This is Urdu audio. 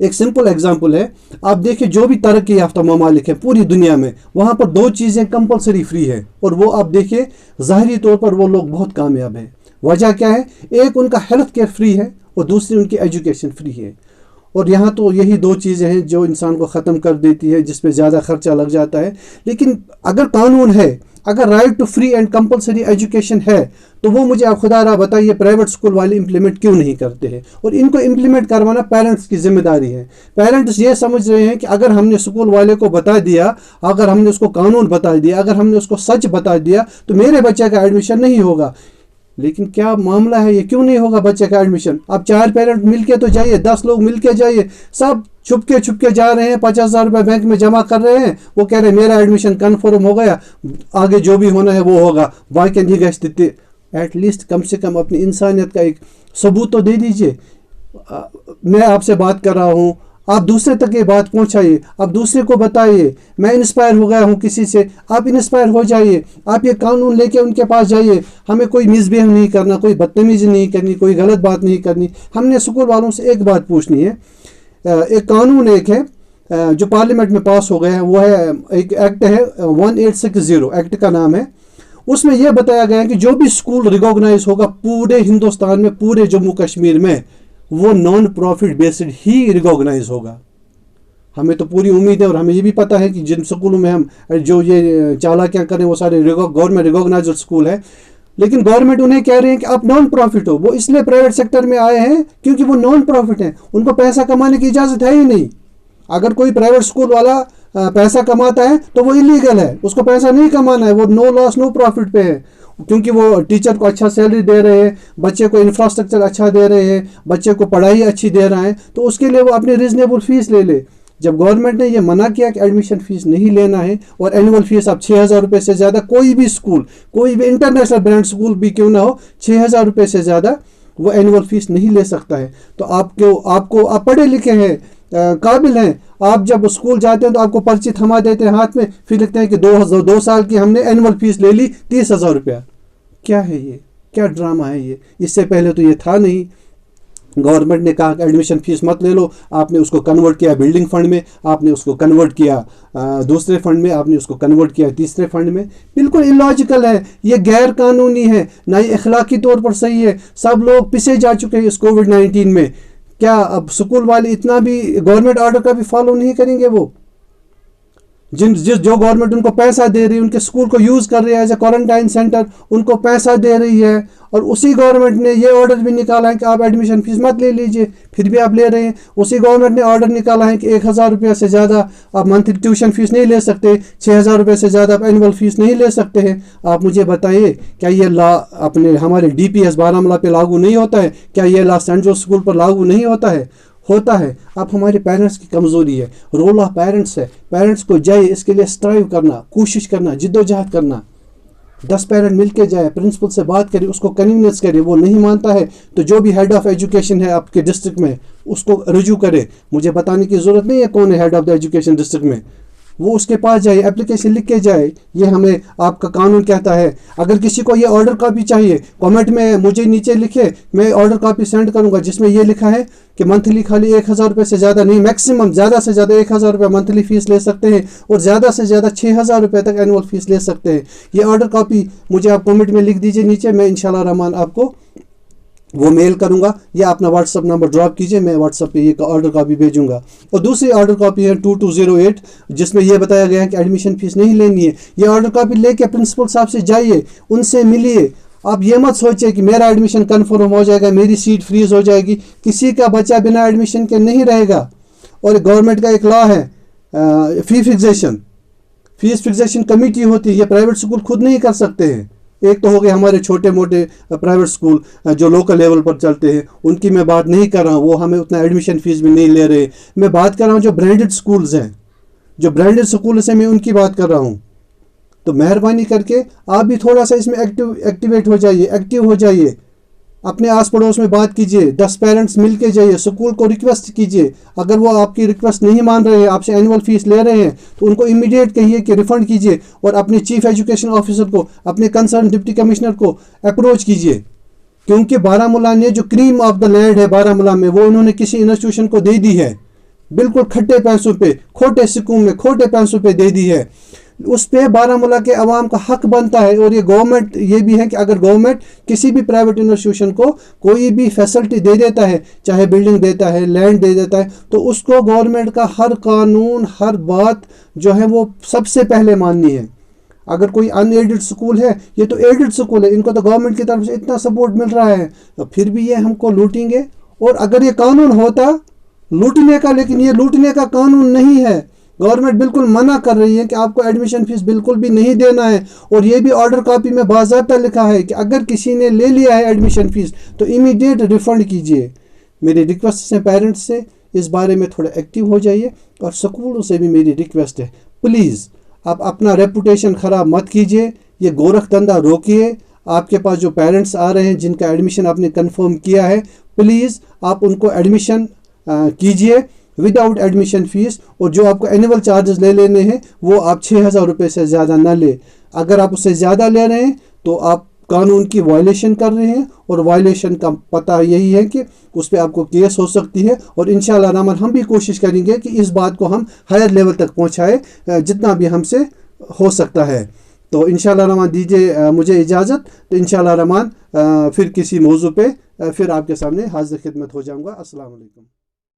ایک سمپل ایگزامپل ہے، آپ دیکھیں جو بھی ترقی یافتہ ممالک ہیں پوری دنیا میں، وہاں پر 2 چیزیں کمپلسری فری ہے، اور وہ آپ دیکھیں ظاہری طور پر وہ لوگ بہت کامیاب ہیں۔ وجہ کیا ہے؟ ایک ان کا ہیلتھ کیئر فری ہے اور دوسری ان کی ایجوکیشن فری ہے، اور یہاں تو یہی 2 چیزیں ہیں جو انسان کو ختم کر دیتی ہے، جس پہ زیادہ خرچہ لگ جاتا ہے۔ لیکن اگر قانون ہے، اگر right to free and compulsory education ہے، تو وہ مجھے آپ خدا را بتائیے پرائیویٹ اسکول والے امپلیمنٹ کیوں نہیں کرتے ہیں؟ اور ان کو امپلیمنٹ کروانا پیرنٹس کی ذمہ داری ہے۔ پیرنٹس یہ سمجھ رہے ہیں کہ اگر ہم نے اسکول والے کو بتا دیا، اگر ہم نے اس کو قانون بتا دیا، اگر ہم نے اس کو سچ بتا دیا، تو میرے بچے کا ایڈمیشن نہیں ہوگا۔ لیکن کیا معاملہ ہے، یہ کیوں نہیں ہوگا بچے کا ایڈمیشن؟ اب 4 پیرنٹ مل کے تو جائیے، 10 لوگ مل کے جائیے، سب چھپ کے جا رہے ہیں، 50,000 روپے بینک میں جمع کر رہے ہیں، وہ کہہ رہے ہیں میرا ایڈمیشن کنفرم ہو گیا، آگے جو بھی ہونا ہے وہ ہوگا، باقی نہیں گھستے۔ ایٹ لیسٹ کم سے کم اپنی انسانیت کا ایک ثبوت تو دے دیجئے۔ میں آپ سے بات کر رہا ہوں، آپ دوسرے تک یہ بات پہنچائیے، آپ دوسرے کو بتائیے، میں انسپائر ہو گیا ہوں کسی سے، آپ انسپائر ہو جائیے، آپ یہ قانون لے کے ان کے پاس جائیے۔ ہمیں کوئی مس بیہیو نہیں کرنا، کوئی بدتمیزی نہیں کرنی، کوئی غلط بات نہیں کرنی۔ ہم نے اسکول والوں سے ایک بات پوچھنی ہے۔ ایک قانون ایک ہے جو پارلیمنٹ میں پاس ہو گیا ہے، وہ ہے ایک ایکٹ ہے 1860 ایکٹ کا نام ہے۔ اس میں یہ بتایا گیا ہے کہ جو بھی اسکول ریکوگنائز ہوگا پورے ہندوستان میں، پورے جموں کشمیر میں، وہ نان پروفٹ بیسڈ ہی ریکوگنائز ہوگا۔ ہمیں تو پوری امید ہے، اور ہمیں یہ بھی پتہ ہے کہ جن سکولوں میں ہم جو یہ چالاکیاں کریں وہ سارے گورنمنٹ ریکوگنائزڈ اسکول ہے، لیکن گورنمنٹ انہیں کہہ رہے ہیں کہ آپ نان پروفٹ ہو۔ وہ اس لیے پرائیویٹ سیکٹر میں آئے ہیں کیونکہ وہ نان پروفٹ ہیں، ان کو پیسہ کمانے کی اجازت ہے ہی نہیں۔ اگر کوئی پرائیویٹ اسکول والا پیسہ کماتا ہے تو وہ انلیگل ہے، اس کو پیسہ نہیں کمانا ہے، وہ نو لاس نو پروفٹ پہ ہے، کیونکہ وہ ٹیچر کو اچھا سیلری دے رہے ہیں، بچے کو انفراسٹرکچر اچھا دے رہے ہیں، بچے کو پڑھائی اچھی دے رہے ہیں، تو اس کے لیے وہ اپنی ریزنیبل فیس لے لے۔ جب گورنمنٹ نے یہ منع کیا کہ ایڈمیشن فیس نہیں لینا ہے، اور اینول فیس اب 6,000 روپے سے زیادہ کوئی بھی اسکول، کوئی بھی انٹرنیشنل برانڈ اسکول بھی کیوں نہ ہو، 6,000 روپے سے زیادہ وہ اینول فیس نہیں لے سکتا ہے۔ تو آپ پڑھے لکھے ہیں، قابل ہیں، آپ جب اسکول جاتے ہیں تو آپ کو پرچی تھما دیتے ہیں ہاتھ میں، پھر لکھتے ہیں کہ 2 سال کی ہم نے اینول فیس لے لی 30,000 روپیہ۔ کیا ہے یہ؟ کیا ڈرامہ ہے یہ؟ اس سے پہلے تو یہ تھا نہیں۔ گورنمنٹ نے کہا کہ ایڈمیشن فیس مت لے لو، آپ نے اس کو کنورٹ کیا بلڈنگ فنڈ میں، آپ نے اس کو کنورٹ کیا دوسرے فنڈ میں، آپ نے اس کو کنورٹ کیا تیسرے فنڈ میں۔ بالکل الاجیکل ہے، یہ غیر قانونی ہے، نہ یہ اخلاقی طور پر صحیح ہے۔ سب لوگ پسے جا چکے ہیں اس کووڈ-19 میں۔ کیا اب سکول والے اتنا بھی گورنمنٹ آرڈر کا بھی فالو نہیں کریں گے؟ وہ جو گورنمنٹ ان کو پیسہ دے رہی ہے، ان کے سکول کو یوز کر رہی ہے ایز اے کوارنٹائن سینٹر، ان کو پیسہ دے رہی ہے، اور اسی گورنمنٹ نے یہ آرڈر بھی نکالا ہے کہ آپ ایڈمیشن فیس مت لے لیجئے، پھر بھی آپ لے رہے ہیں۔ اسی گورنمنٹ نے آرڈر نکالا ہے کہ 1,000 روپیہ سے زیادہ آپ منتھلی ٹیوشن فیس نہیں لے سکتے، 6,000 روپے سے زیادہ آپ اینول فیس نہیں لے سکتے ہیں۔ آپ مجھے بتائیے، کیا یہ لا ہمارے DPS بارہمولہ پہ لاگو نہیں ہوتا ہے؟ کیا یہ لا سینٹ جوسف اسکول پر لاگو نہیں ہوتا ہے؟ ہوتا ہے۔ اب ہمارے پیرنٹس کی کمزوری ہے، رول آف پیرنٹس ہے۔ پیرنٹس کو جائے اس کے لیے اسٹرائیو کرنا، کوشش کرنا، جد و جہد کرنا۔ 10 پیرنٹ مل کے جائے، پرنسپل سے بات کرے، اس کو کنوینس کرے، وہ نہیں مانتا ہے تو جو بھی ہیڈ آف ایجوکیشن ہے آپ کے ڈسٹرکٹ میں اس کو رجوع کرے۔ مجھے بتانے کی ضرورت نہیں ہے کون ہے head of the education district میں، وہ اس کے پاس جائے، اپلیکیشن لکھ کے جائے، یہ ہمیں آپ کا قانون کہتا ہے۔ اگر کسی کو یہ آرڈر کاپی چاہیے، کامنٹ میں مجھے نیچے لکھے، میں آرڈر کاپی سینڈ کروں گا جس میں یہ لکھا ہے کہ منتھلی خالی 1,000 روپے سے زیادہ نہیں، میکسیمم زیادہ سے زیادہ 1,000 روپے منتھلی فیس لے سکتے ہیں، اور زیادہ سے زیادہ 6,000 روپے تک اینول فیس لے سکتے ہیں۔ یہ آرڈر کاپی مجھے آپ کامنٹ میں لکھ دیجئے نیچے، میں انشاءاللہ الرحمن آپ کو وہ میل کروں گا، یا اپنا واٹس اپ نمبر ڈراپ کیجئے، میں واٹس اپ پہ یہ آرڈر کاپی بھیجوں گا۔ اور دوسری آرڈر کاپی ہے 2208 جس میں یہ بتایا گیا ہے کہ ایڈمیشن فیس نہیں لینی ہے۔ یہ آرڈر کاپی لے کے پرنسپل صاحب سے جائیے، ان سے ملیے۔ آپ یہ مت سوچیں کہ میرا ایڈمیشن کنفرم ہو جائے گا، میری سیٹ فریز ہو جائے گی، کسی کا بچہ بنا ایڈمیشن کے نہیں رہے گا۔ اور گورنمنٹ کا ایک لا ہے فیس فکسیشن کمیٹی ہوتی ہے، یہ پرائیویٹ اسکول خود نہیں کر سکتے ہیں۔ ایک تو ہو گئے ہمارے چھوٹے موٹے پرائیویٹ اسکول جو لوکل لیول پر چلتے ہیں، ان کی میں بات نہیں کر رہا ہوں، وہ ہمیں اتنا ایڈمیشن فیس بھی نہیں لے رہے۔ میں بات کر رہا ہوں جو برانڈڈ اسکولز ہیں، جو برانڈڈ اسکولز ہیں، میں ان کی بات کر رہا ہوں۔ تو مہربانی کر کے آپ بھی تھوڑا سا اس میں ایکٹیویٹ ہو جائیے، ایکٹیو ہو جائیے، اپنے آس پڑوس میں بات کیجئے، 10 پیرنٹس مل کے جائیے، اسکول کو ریکویسٹ کیجئے۔ اگر وہ آپ کی ریکویسٹ نہیں مان رہے ہیں، آپ سے اینول فیس لے رہے ہیں، تو ان کو امیڈیٹ کہیے کہ ریفنڈ کیجئے، اور اپنے چیف ایجوکیشن آفیسر کو، اپنے کنسرن ڈپٹی کمشنر کو اپروچ کیجئے، کیونکہ بارہمولہ نے جو کریم آف دا لینڈ ہے بارہمولہ میں، وہ انہوں نے کسی انسٹیٹیوشن کو دے دی ہے۔ بالکل کھٹے پیسوں پہ، کھوٹے سکوں میں کھوٹے پیسوں پہ دے دی ہے. اس پہ بارہمولہ کے عوام کا حق بنتا ہے. اور یہ گورنمنٹ یہ بھی ہے کہ اگر گورنمنٹ کسی بھی پرائیویٹ انسٹیٹیوشن کو کوئی بھی فیسلٹی دے دیتا ہے، چاہے بلڈنگ دیتا ہے، لینڈ دے دیتا ہے، تو اس کو گورنمنٹ کا ہر قانون، ہر بات جو ہے وہ سب سے پہلے ماننی ہے. اگر کوئی ان ایڈڈ سکول ہے، یہ تو ایڈڈ سکول ہے، ان کو تو گورنمنٹ کی طرف سے اتنا سپورٹ مل رہا ہے، تو پھر بھی یہ ہم کو لوٹیں گے. اور اگر یہ قانون ہوتا لوٹنے کا، لیکن یہ لوٹنے کا قانون نہیں ہے. گورنمنٹ بالکل منع کر رہی ہے کہ آپ کو ایڈمیشن فیس بالکل بھی نہیں دینا ہے. اور یہ بھی آرڈر کاپی میں باضابطہ لکھا ہے کہ اگر کسی نے لے لیا ہے ایڈمیشن فیس تو امیڈیٹ ریفنڈ کیجیے. میری ریکویسٹ ہے پیرنٹس سے، اس بارے میں تھوڑا ایکٹیو ہو جائیے. اور سکولوں سے بھی میری ریکویسٹ ہے، پلیز آپ اپنا ریپوٹیشن خراب مت کیجیے. یہ گورکھ دھندا روکیے. آپ کے پاس جو پیرنٹس آ رہے ہیں جن کا ایڈمیشن آپ نے کنفرم کیا ہے، پلیز آپ ان کو ایڈمیشن کیجیے ود آؤٹ ایڈمیشن فیس. اور جو آپ کو اینول چارجز لے لینے ہیں وہ آپ 6,000 روپے سے زیادہ نہ لیں. اگر آپ اس سے زیادہ لے رہے ہیں تو آپ قانون کی وائلیشن کر رہے ہیں. اور وائلیشن کا پتہ یہی ہے کہ اس پہ آپ کو کیس ہو سکتی ہے. اور انشاءاللہ رحمان ہم بھی کوشش کریں گے کہ اس بات کو ہم ہائر لیول تک پہنچائے جتنا بھی ہم سے ہو سکتا ہے. تو انشاءاللہ رحمان دیجیے مجھے اجازت. تو انشاءاللہ رحمان پھر کسی موضوع پہ پھر آپ کے سامنے حاضر خدمت ہو جاؤں گا. السلام علیکم.